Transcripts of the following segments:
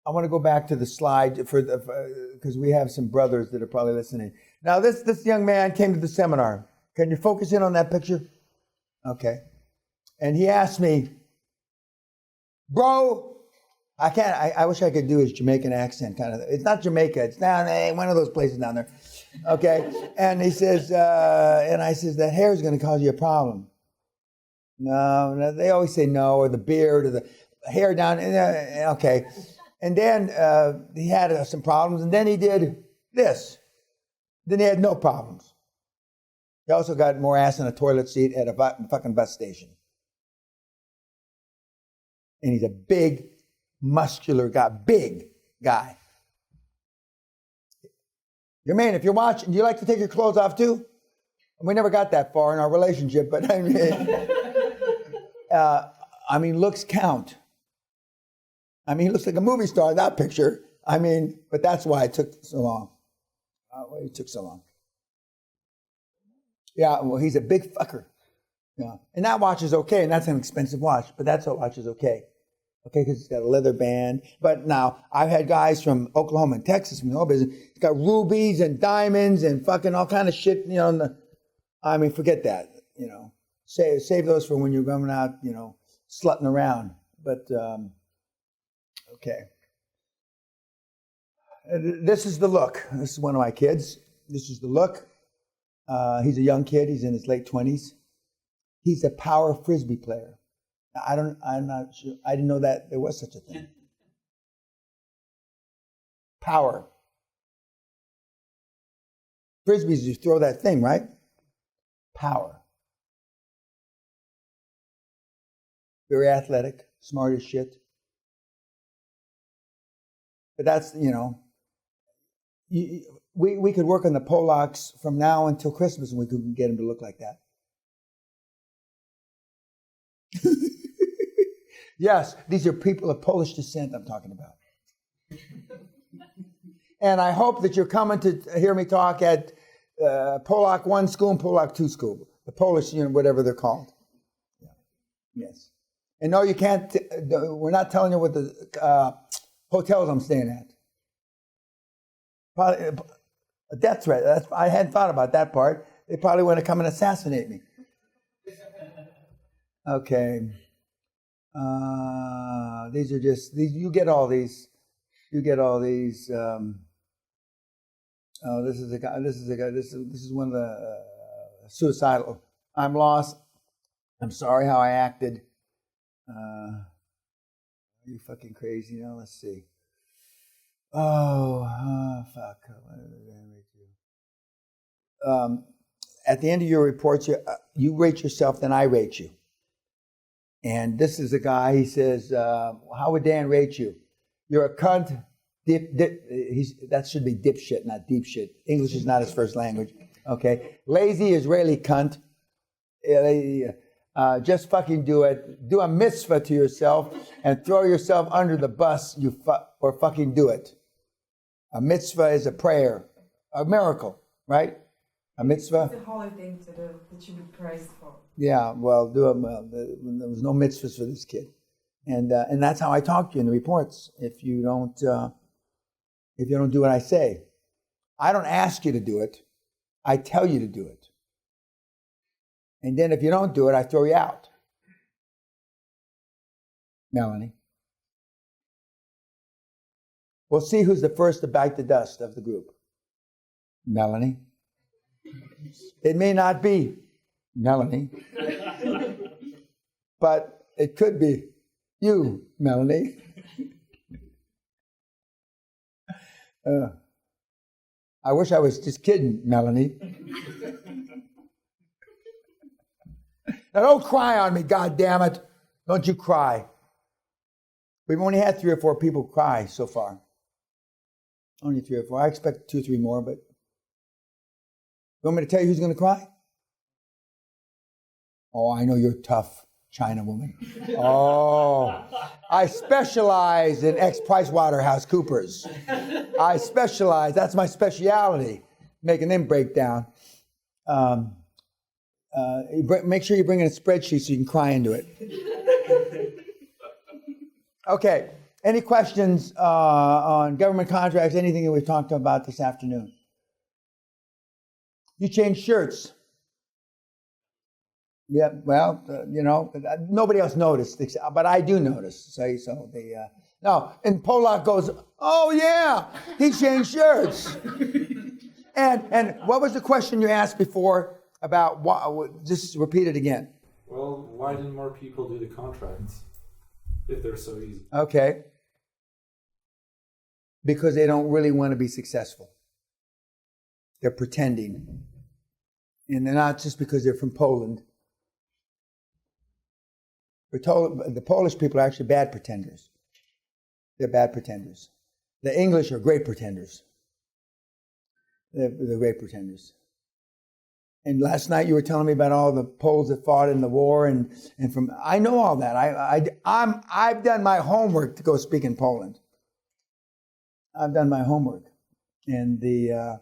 I want to go back to the slide because we have some brothers that are probably listening. Now, this young man came to the seminar. Can you focus in on that picture? Okay. And he asked me, bro, I can't, I wish I could do his Jamaican accent kind of. It's not Jamaica. It's down there, one of those places down there. Okay. And he says, and I says, that hair is going to cause you a problem. No, they always say no, or the beard, or the hair down. Okay. And then he had some problems, and then he did this. Then he had no problems. He also got more ass in a toilet seat at a fucking bus station. And he's a big, muscular guy, big guy. Your man, if you're watching, do you like to take your clothes off too? We never got that far in our relationship, but I mean, looks count. I mean, he looks like a movie star in that picture. I mean, but that's why it took so long. It took so long. Yeah, well, he's a big fucker. Yeah. And that watch is okay, and that's an expensive watch, but that watch is okay. Okay, because it's got a leather band. But now, I've had guys from Oklahoma and Texas, from the oil business, it's got rubies and diamonds and fucking all kind of shit, you know. I mean, forget that, you know. Save those for when you're going out, you know, slutting around. But, okay. This is the look. This is one of my kids. This is the look. He's a young kid. He's in his late 20s. He's a power frisbee player. I'm not sure. I didn't know that there was such a thing. Power. Frisbees, you throw that thing, right? Power. Very athletic, smart as shit. But that's, you know, we could work on the Polacks from now until Christmas and we could get them to look like that. Yes, these are people of Polish descent I'm talking about. And I hope that you're coming to hear me talk at Polak 1 school and Polak 2 school. The Polish, you know, whatever they're called. Yeah. Yes. And no, you can't, we're not telling you what the hotels I'm staying at. Probably a death threat. I hadn't thought about that part. They probably want to come and assassinate me. Okay. These are just these. You get all these. You get all these. Oh, this is a guy. This is a guy. This is one of the suicidal. I'm lost. I'm sorry how I acted. Are you fucking crazy? Now let's see. Oh, fuck. At the end of your reports, you rate yourself, then I rate you. And this is a guy, he says, how would Dan rate you? You're a cunt. That should be dipshit, not deep shit. English is not his first language. Okay. Lazy Israeli cunt. Just fucking do it. Do a mitzvah to yourself and throw yourself under the bus, or fucking do it. A mitzvah is a prayer, a miracle, right? A mitzvah. It's a holy thing to do that you be praised for. Yeah, well, there was no mitzvahs for this kid, and that's how I talk to you in the reports. If you don't do what I say, I don't ask you to do it. I tell you to do it, and then if you don't do it, I throw you out. Melanie, we'll see who's the first to bite the dust of the group. Melanie, it may not be Melanie, but it could be you, Melanie. I wish I was just kidding, Melanie. Now don't cry on me, goddammit. Don't you cry. We've only had 3 or 4 people cry so far. Only 3 or 4. I expect 2 or 3 more, but you want me to tell you who's going to cry? Oh, I know you're tough, China woman. Oh, I specialize in ex-PricewaterhouseCoopers. I specialize, that's my speciality, making them break down. Make sure you bring in a spreadsheet so you can cry into it. Okay, Any questions on government contracts, anything that we've talked about this afternoon? You changed shirts. Yeah, well, nobody else noticed, but I do notice. So no, and Polak goes, oh yeah, he changed shirts. And what was the question you asked before about what? Just repeat it again. Well, why didn't more people do the contracts if they're so easy? Okay. Because they don't really want to be successful. They're pretending. And they're not just because they're from Poland. We're told the Polish people are actually bad pretenders. They're bad pretenders. The English are great pretenders. They're great pretenders. And last night you were telling me about all the Poles that fought in the war, and I know all that. I've done my homework to go speak in Poland. I've done my homework, and the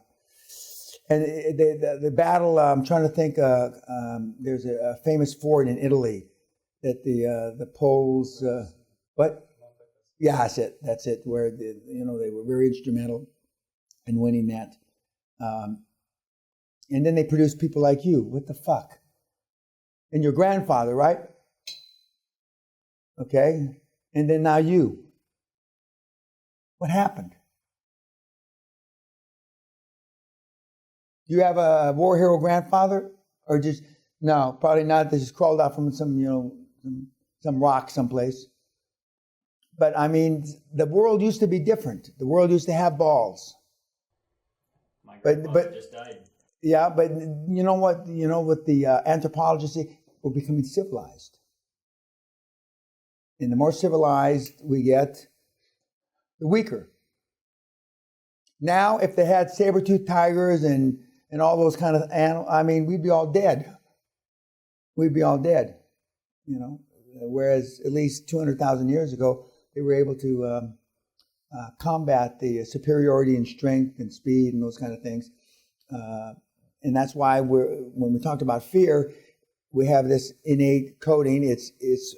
battle. I'm trying to think. There's a famous fort in Italy that the Poles. What? Yeah, that's it. Where they were very instrumental in winning that. And then they produce people like you. What the fuck? And your grandfather, right? Okay. And then now you. What happened? Do you have a war hero grandfather? Or just, no, probably not. They just crawled out from some rock someplace. But I mean, the world used to be different. The world used to have balls. My grandfather just died. Yeah, but you know what? You know what the anthropologists say? We're becoming civilized. And the more civilized we get, the weaker. Now, if they had saber-toothed tigers and all those kind of animals, I mean, we'd be all dead. We'd be all dead, Whereas at least 200,000 years ago, they were able to combat the superiority in strength and speed and those kind of things. And that's why when we talked about fear, we have this innate coding. It's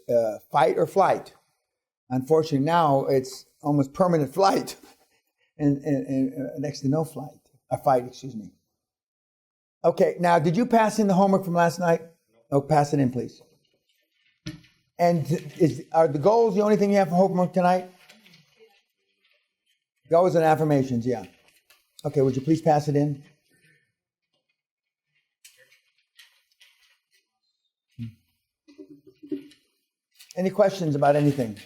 fight or flight. Unfortunately, now it's almost permanent flight, and next to no fight. Excuse me. Okay, now did you pass in the homework from last night? Oh, pass it in, please. And are the goals the only thing you have for homework tonight? Goals and affirmations, yeah. Okay, would you please pass it in? Any questions about anything?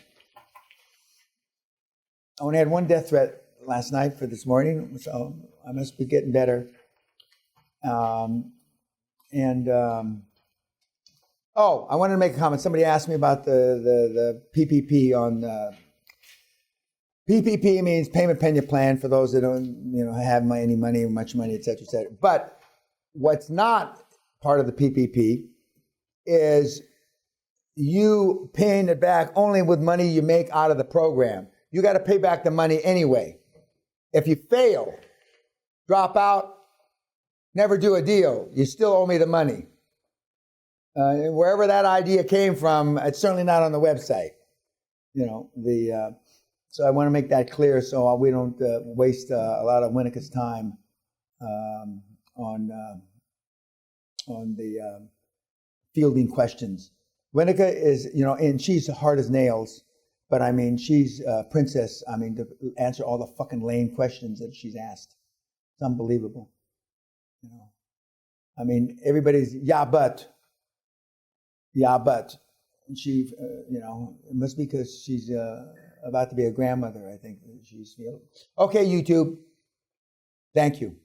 I only had one death threat last night for this morning, so I must be getting better. I wanted to make a comment. Somebody asked me about the PPP on PPP means payment Peña plan for those that don't have any money, much money, et cetera, et cetera. But what's not part of the PPP is you paying it back only with money you make out of the program. You got to pay back the money anyway. If you fail, drop out, never do a deal, you still owe me the money. Wherever that idea came from, it's certainly not on the website. So I want to make that clear so we don't waste a lot of Winnica's time on the fielding questions. Winnica is, and she's hard as nails, but I mean, she's a princess. I mean, to answer all the fucking lame questions that she's asked. It's unbelievable. I mean, everybody's, yeah, but. And she, it must be because she's about to be a grandmother, I think. She's feeling. Okay, YouTube. Thank you.